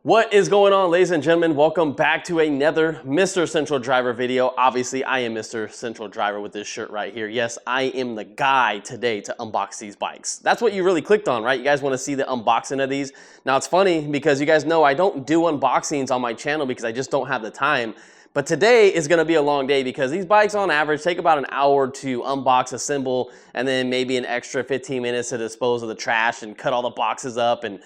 What is going on, ladies and gentlemen? Welcome back to another Mr. Central Driver video. Obviously, I am Mr. Central Driver with this shirt right here. Yes, I am the guy today to unbox these bikes. That's what you really clicked on, right? You guys want to see the unboxing of these. Now, it's funny because you guys know I don't do unboxings on my channel because I just don't have the time. But today is going to be a long day because these bikes on average take about an hour to unbox, assemble, and then maybe an extra 15 minutes to dispose of the trash and cut all the boxes up, and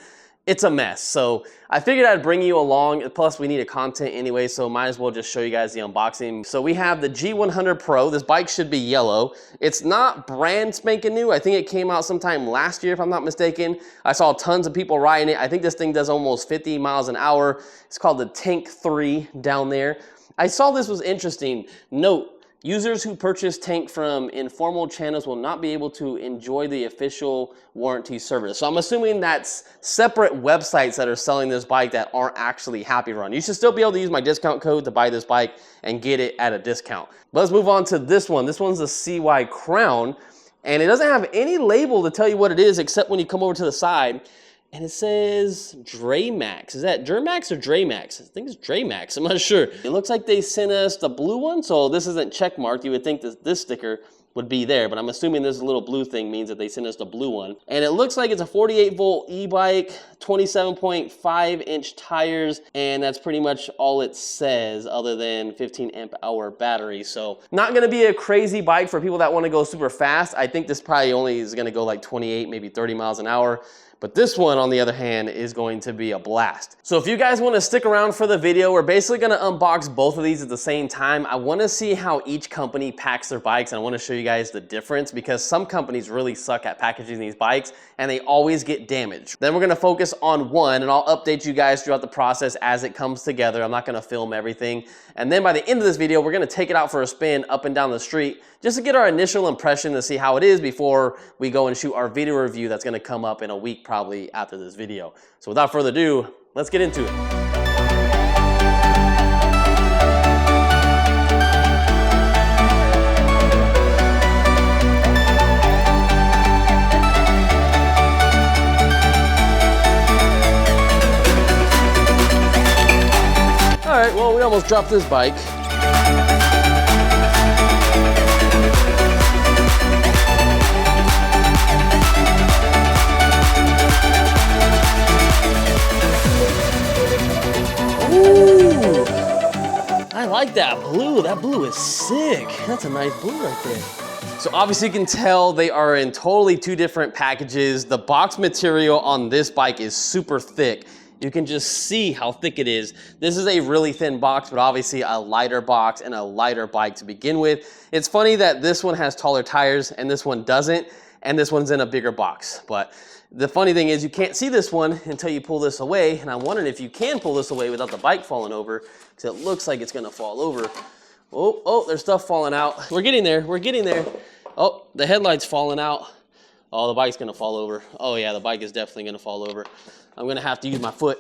it's a mess. So I figured I'd bring you along. Plus we need a content anyway, so might as well just show you guys the unboxing. So we have the G100 Pro. This bike should be yellow. It's not brand spanking new. I think it came out sometime last year if I'm not mistaken. I saw tons of people riding it. I think this thing does almost 50 miles an hour. It's called the Tank 3 down there. I saw this was interesting. Note, users who purchase Tank from informal channels will not be able to enjoy the official warranty service. So I'm assuming that's separate websites that are selling this bike that aren't actually Happy Run. You should still be able to use my discount code to buy this bike and get it at a discount. But let's move on to this one. This one's the CY Crown, and it doesn't have any label to tell you what it is except when you come over to the side. And it says Dramax. Is that Duramax or Dramax? I think it's Dramax. I'm not sure. It looks like they sent us the blue one, so this isn't check marked. You would think that this sticker would be there, but I'm assuming this little blue thing means that they sent us the blue one. And it looks like it's a 48-volt e-bike, 27.5-inch tires, and that's pretty much all it says other than 15-amp-hour battery. So not gonna be a crazy bike for people that wanna go super fast. I think this probably only is gonna go like 28, maybe 30 miles an hour. But this one, on the other hand, is going to be a blast. So if you guys want to stick around for the video, we're basically going to unbox both of these at the same time. I want to see how each company packs their bikes, and I want to show you guys the difference because some companies really suck at packaging these bikes and they always get damaged. Then we're going to focus on one, and I'll update you guys throughout the process as it comes together. I'm not going to film everything. And then by the end of this video, we're going to take it out for a spin up and down the street just to get our initial impression to see how it is before we go and shoot our video review that's going to come up in a week probably after this video. So without further ado, let's get into it. All right, well, we almost dropped this bike. Ooh, I like that blue. That blue is sick. That's a nice blue right there. So obviously you can tell they are in totally two different packages. The box material on this bike is super thick. You can just see how thick it is. This is a really thin box, but obviously a lighter box and a lighter bike to begin with. It's funny that this one has taller tires and this one doesn't, and this one's in a bigger box. But the funny thing is you can't see this one until you pull this away, and I'm wondering if you can pull this away without the bike falling over, because it looks like it's gonna fall over. Oh, there's stuff falling out. We're getting there, we're getting there. Oh, the headlight's falling out. Oh, the bike's gonna fall over. Oh yeah, the bike is definitely gonna fall over. I'm gonna have to use my foot.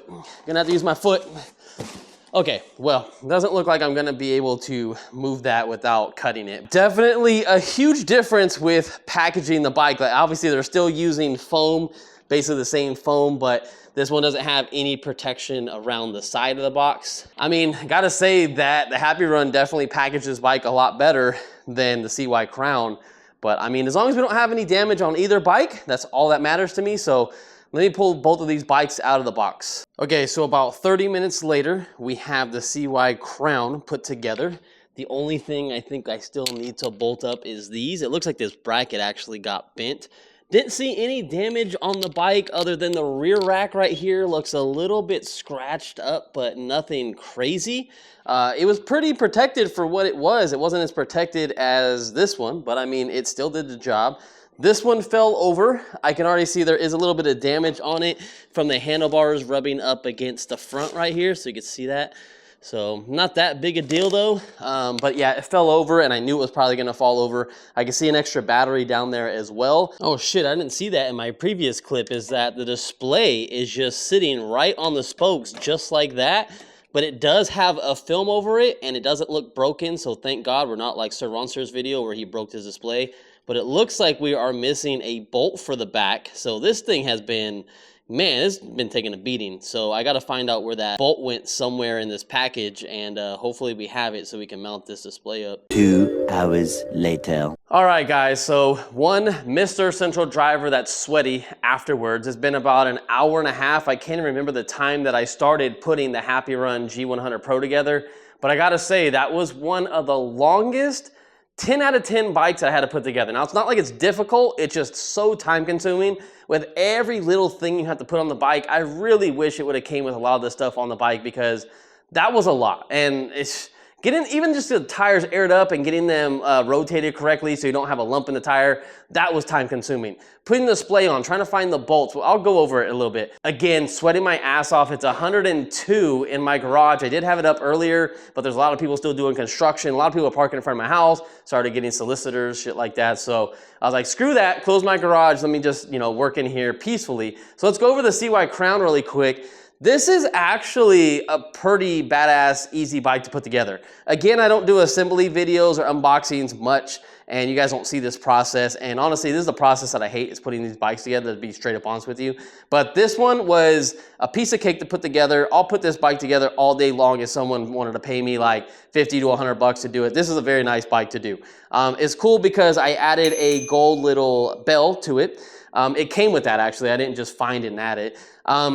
Okay, well, it doesn't look like I'm gonna be able to move that without cutting it. Definitely a huge difference with packaging the bike. Like, obviously they're still using foam, basically the same foam, but this one doesn't have any protection around the side of the box. I mean, gotta say that the Happy Run definitely packaged this bike a lot better than the CY Crown. But I mean, as long as we don't have any damage on either bike, that's all that matters to me. So let me pull both of these bikes out of the box. Okay, so about 30 minutes later, we have the CY Crown put together. The only thing I think I still need to bolt up is these. It looks like this bracket actually got bent. Didn't see any damage on the bike other than the rear rack right here looks a little bit scratched up, but nothing crazy. It was pretty protected for what it was. It wasn't as protected as this one, but I mean, it still did the job. This one fell over. I can already see there is a little bit of damage on it from the handlebars rubbing up against the front right here, so you can see that. So not that big a deal though, but yeah, it fell over and I knew it was probably gonna fall over. I can see an extra battery down there as well. Oh shit, I didn't see that in my previous clip, is that the display is just sitting right on the spokes just like that. But it does have a film over it and it doesn't look broken, so thank God we're not like Sir Ronster's video where he broke his display. But it looks like we are missing a bolt for the back, so this thing has been Man, it's been taking a beating. So I got to find out where that bolt went somewhere in this package, and hopefully we have it so we can mount this display up. 2 hours later. All right, guys, so one Mr. Central Driver that's sweaty afterwards. It's been about an hour and a half. I can't remember the time that I started putting the Happy Run G100 Pro together, but I gotta say, that was one of the longest 10 out of 10 bikes I had to put together. Now, it's not like it's difficult, it's just so time consuming. With every little thing you have to put on the bike, I really wish it would have came with a lot of the stuff on the bike, because that was a lot. And it's getting even just the tires aired up and getting them rotated correctly so you don't have a lump in the tire, that was time consuming. Putting the display on, trying to find the bolts, well, I'll go over it a little bit. Again, sweating my ass off. It's 102 in my garage. I did have it up earlier, but there's a lot of people still doing construction. A lot of people are parking in front of my house, started getting solicitors, shit like that. So I was like, screw that, close my garage. Let me just, work in here peacefully. So let's go over the CY Crown really quick. This is actually a pretty badass, easy bike to put together. Again, I don't do assembly videos or unboxings much, and you guys don't see this process. And honestly, this is the process that I hate, is putting these bikes together, to be straight up honest with you. But this one was a piece of cake to put together. I'll put this bike together all day long if someone wanted to pay me like 50 to 100 bucks to do it. This is a very nice bike to do. It's cool because I added a gold little bell to it. It came with that, actually. I didn't just find it and add it.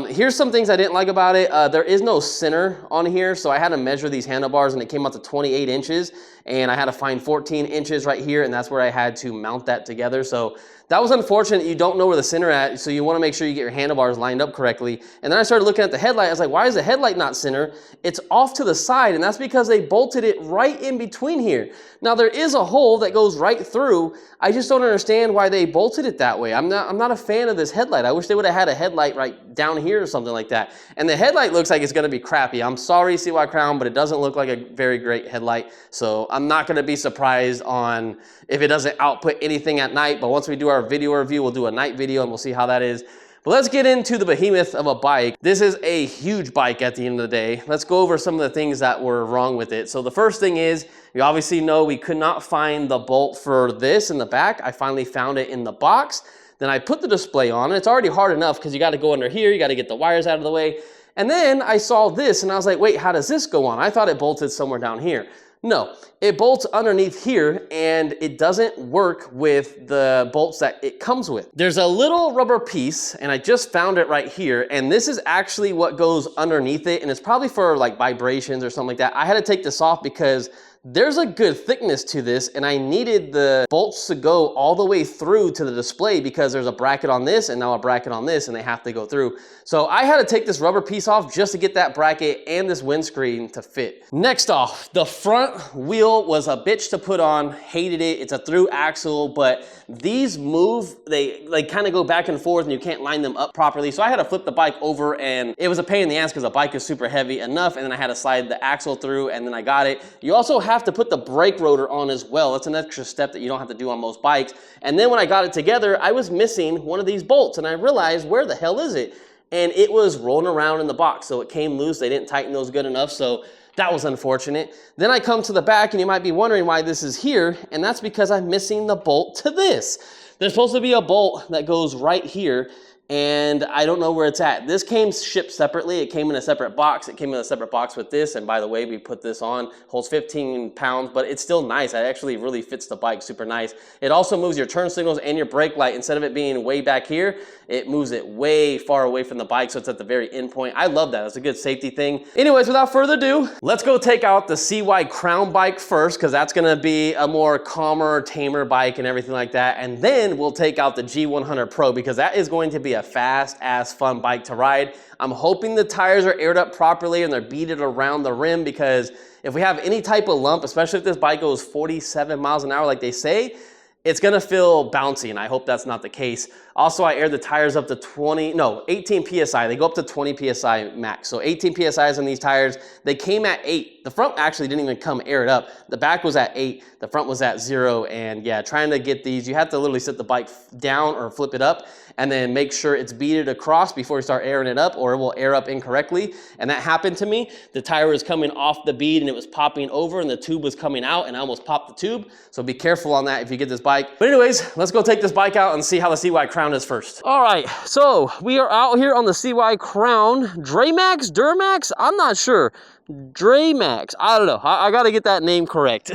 Here's some things I didn't like about it. There is no center on here, so I had to measure these handlebars, and it came out to 28 inches, and I had to find 14 inches right here, and that's where I had to mount that together. So that was unfortunate. You don't know where the center at, so you want to make sure you get your handlebars lined up correctly. And then I started looking at the headlight. I was like, why is the headlight not center? It's off to the side, and that's because they bolted it right in between here. Now, there is a hole that goes right through. I just don't understand why they bolted it that way. I'm not a fan of this headlight. I wish they would have had a headlight right down here or something like that. And the headlight looks like it's going to be crappy. I'm sorry, CY Crown, but it doesn't look like a very great headlight. So I'm not going to be surprised on if it doesn't output anything at night. But once we do our video review, we'll do a night video and we'll see how that is. But let's get into the behemoth of a bike. This is a huge bike at the end of the day. Let's go over some of the things that were wrong with it. So the first thing is, you obviously know we could not find the bolt for this in the back. I finally found it in the box. Then I put the display on, and it's already hard enough because you got to go under here, you got to get the wires out of the way. And then I saw this and I was like, wait, how does this go on? I thought it bolted somewhere down here. No, it bolts underneath here, and it doesn't work with the bolts that it comes with. There's a little rubber piece, and I just found it right here, and this is actually what goes underneath it, and it's probably for like vibrations or something like that. I had to take this off because there's a good thickness to this, and I needed the bolts to go all the way through to the display because there's a bracket on this and now a bracket on this, and they have to go through. So I had to take this rubber piece off just to get that bracket and this windscreen to fit. Next off, the front wheel was a bitch to put on. Hated it. It's a through axle, but these move, they kind of go back and forth, and you can't line them up properly. So I had to flip the bike over, and it was a pain in the ass because the bike is super heavy enough, and then I had to slide the axle through, and then I got it. You also have to put the brake rotor on as well. That's an extra step that you don't have to do on most bikes. And then when I got it together, I was missing one of these bolts, and I realized, where the hell is it? And it was rolling around in the box, so it came loose. They didn't tighten those good enough, so that was unfortunate. Then I come to the back, and you might be wondering why this is here, and that's because I'm missing the bolt to this. There's supposed to be a bolt that goes right here, and I don't know where it's at. This came shipped separately. It came in a separate box. It came in a separate box with this, and by the way, we put this on. Holds 15 pounds, but it's still nice. It actually really fits the bike super nice. It also moves your turn signals and your brake light. Instead of it being way back here, it moves it way far away from the bike, so it's at the very end point. I love that. It's a good safety thing. Anyways, without further ado, let's go take out the CY Crown bike first, because that's gonna be a more calmer, tamer bike and everything like that. And then we'll take out the G100 Pro, because that is going to be a fast-ass fun bike to ride. I'm hoping the tires are aired up properly and they're beaded around the rim, because if we have any type of lump, especially if this bike goes 47 miles an hour like they say, it's gonna feel bouncy, and I hope that's not the case. Also, I aired the tires up to 18 PSI. They go up to 20 PSI max. So 18 PSIs on these tires. They came at 8. The front actually didn't even come aired up. The back was at 8. The front was at 0. And yeah, trying to get these, you have to literally sit the bike down or flip it up and then make sure it's beaded across before you start airing it up, or it will air up incorrectly. And that happened to me. The tire was coming off the bead and it was popping over, and the tube was coming out, and I almost popped the tube. So be careful on that if you get this bike. bike. But anyways, let's go take this bike out and see how the CY Crown is first. All right, so we are out here on the CY Crown. Dramax, Duramax, I'm not sure. Dramax, I don't know. I gotta get that name correct.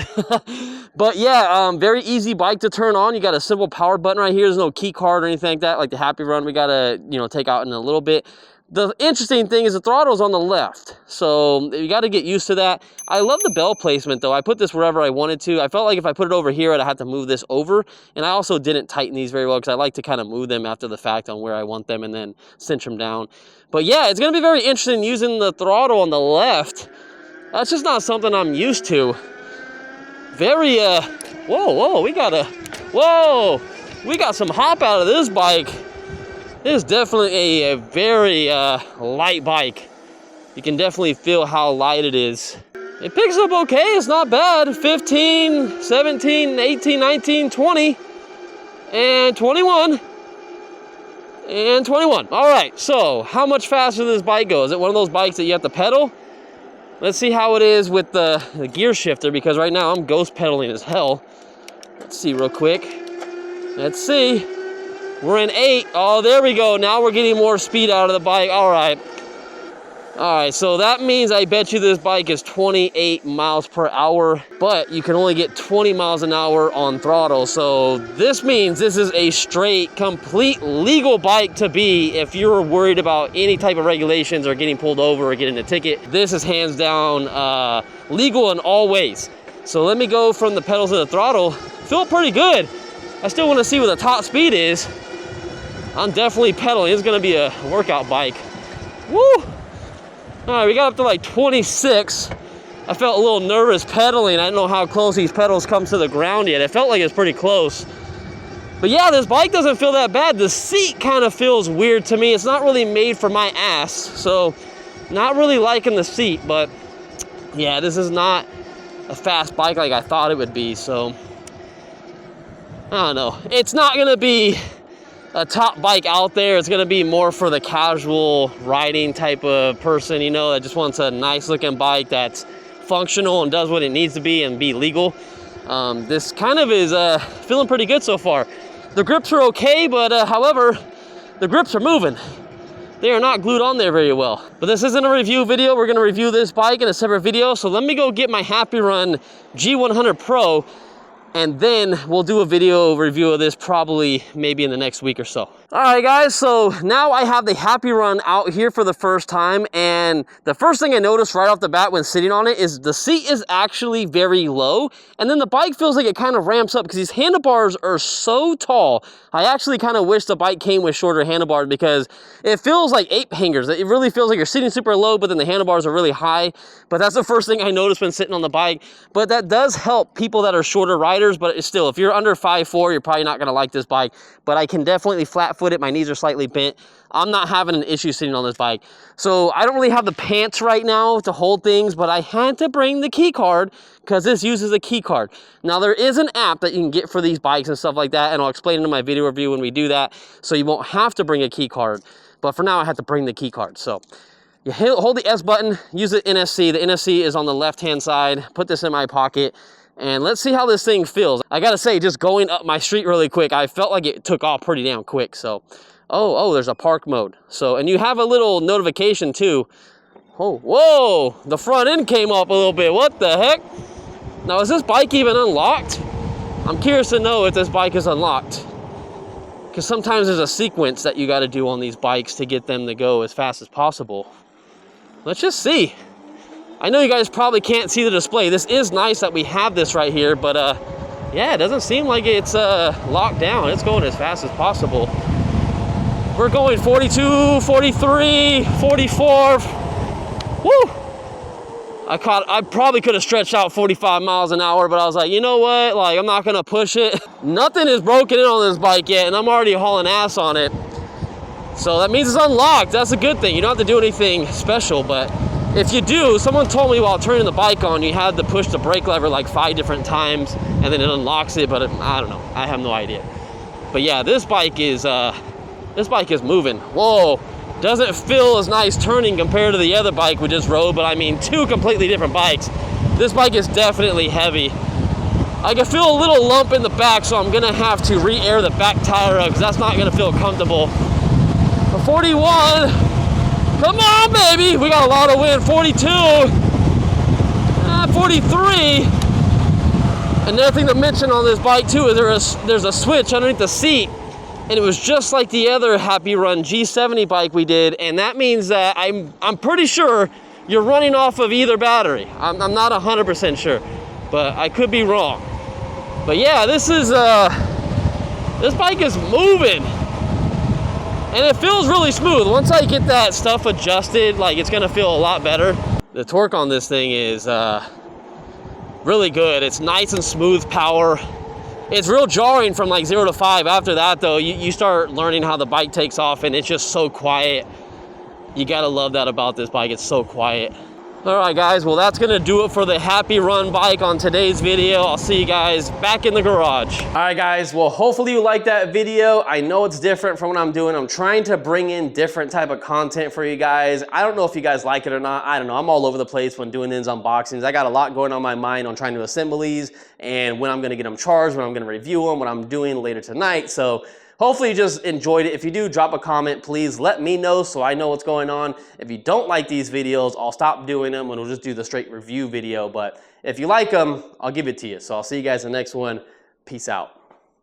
But yeah, very easy bike to turn on. You got a simple power button right here. There's no key card or anything like that, like the Happy Run we gotta, you know, take out in a little bit. The interesting thing is the throttle's on the left, so you got to get used to that. I love the bell placement though. I put this wherever I wanted to. I felt like if I put it over here, I'd have to move this over, and I also didn't tighten these very well because I like to kind of move them after the fact on where I want them and then cinch them down. But yeah, it's going to be very interesting using the throttle on the left. That's just not something I'm used to. Very, whoa, we got some hop out of this bike. This is definitely a very light bike. You can definitely feel how light it is. It picks up okay, it's not bad. 15, 17, 18, 19, 20, and 21. And 21. All right, so how much faster this bike goes? Is it one of those bikes that you have to pedal? Let's see how it is with the gear shifter, because right now I'm ghost pedaling as hell. Let's see real quick. Let's see. We're in 8. Oh, there we go. Now we're getting more speed out of the bike. All right. All right, so that means I bet you this bike is 28 miles per hour, but you can only get 20 miles an hour on throttle. So this means this is a straight, complete legal bike to be if you're worried about any type of regulations or getting pulled over or getting a ticket. This is hands down legal in all ways. So let me go from the pedals to the throttle. Feel pretty good. I still want to see what the top speed is. I'm definitely pedaling. It's gonna be a workout bike. Woo! All right, we got up to like 26. I felt a little nervous pedaling. I don't know how close these pedals come to the ground yet. It felt like it's pretty close. But yeah, this bike doesn't feel that bad. The seat kind of feels weird to me. It's not really made for my ass, so not really liking the seat. But yeah, this is not a fast bike like I thought it would be, so I don't know. It's not gonna be a top bike out there. It's gonna be more for the casual riding type of person, you know, that just wants a nice looking bike that's functional and does what it needs to be and be legal. This kind of is feeling pretty good so far. The grips are okay, but however, the grips are moving. They are not glued on there very well. But this isn't a review video. We're gonna review this bike in a separate video. So let me go get my Happy Run G100 Pro, and then we'll do a video review of this probably maybe in the next week or so. All right, guys, so now I have the Happy Run out here for the first time, and the first thing I noticed right off the bat when sitting on it is the seat is actually very low, and then the bike feels like it kind of ramps up because these handlebars are so tall. I actually kind of wish the bike came with shorter handlebars because it feels like ape hangers. It really feels like you're sitting super low, but then the handlebars are really high. But that's the first thing I noticed when sitting on the bike. But that does help people that are shorter riders, but it's still, if you're under 5'4", you're probably not gonna like this bike. But I can definitely flat-foot it. My knees are slightly bent. I'm not having an issue sitting on this bike. So I don't really have the pants right now to hold things, but I had to bring the key card because this uses a key card. Now there is an app that you can get for these bikes and stuff like that, and I'll explain it in my video review when we do that, so you won't have to bring a key card. But for now, I have to bring the key card. So you hold the S button, use the NFC. The NFC is on the left-hand side. Put this in my pocket, and let's see how this thing feels. I gotta say, just going up my street really quick, I felt like it took off pretty damn quick. So, oh, there's a park mode. So, and you have a little notification too. Oh, whoa, the front end came up a little bit. What the heck? Now, is this bike even unlocked? I'm curious to know if this bike is unlocked, because sometimes there's a sequence that you got to do on these bikes to get them to go as fast as possible. Let's just see. I know you guys probably can't see the display. This is nice that we have this right here, but yeah, it doesn't seem like it's locked down. It's going as fast as possible. We're going 42, 43, 44. Woo! I probably could have stretched out 45 miles an hour, but I was like, you know what? Like, I'm not gonna push it. Nothing is broken in on this bike yet, and I'm already hauling ass on it. So that means it's unlocked. That's a good thing. You don't have to do anything special, but if you do, someone told me while turning the bike on, you had to push the brake lever like 5 different times, and then it unlocks it, but I don't know. I have no idea. But yeah, this bike is moving. Whoa. Doesn't feel as nice turning compared to the other bike we just rode, but I mean, 2 completely different bikes. This bike is definitely heavy. I can feel a little lump in the back, so I'm gonna have to re-air the back tire up because that's not gonna feel comfortable. For 41, come on, baby. We got a lot of wind. 42, 43. Another thing to mention on this bike too is there's a switch underneath the seat, and it was just like the other Happy Run G70 bike we did, and that means that I'm pretty sure you're running off of either battery. I'm not 100% sure, but I could be wrong. But yeah, this bike is moving, and it feels really smooth. Once I get that stuff adjusted, like, it's gonna feel a lot better. The torque on this thing is really good. It's nice and smooth power. It's real jarring from like 0 to 5. After that though, you start learning how the bike takes off, and it's just so quiet. You gotta love that about this bike. It's so quiet. All right, guys, well, that's gonna do it for the Happy Run bike on today's video. I'll see you guys back in the garage. All right, guys, well, hopefully you liked that video. I know it's different from what I'm doing. I'm trying to bring in different type of content for you guys. I don't know if you guys like it or not. I don't know. I'm all over the place when doing these unboxings. I got a lot going on my mind on trying to assemble these and when I'm gonna get them charged, when I'm gonna review them, what I'm doing later tonight. So hopefully you just enjoyed it. If you do, drop a comment, please let me know so I know what's going on. If you don't like these videos, I'll stop doing them and we'll just do the straight review video. But if you like them, I'll give it to you. So I'll see you guys in the next one. Peace out.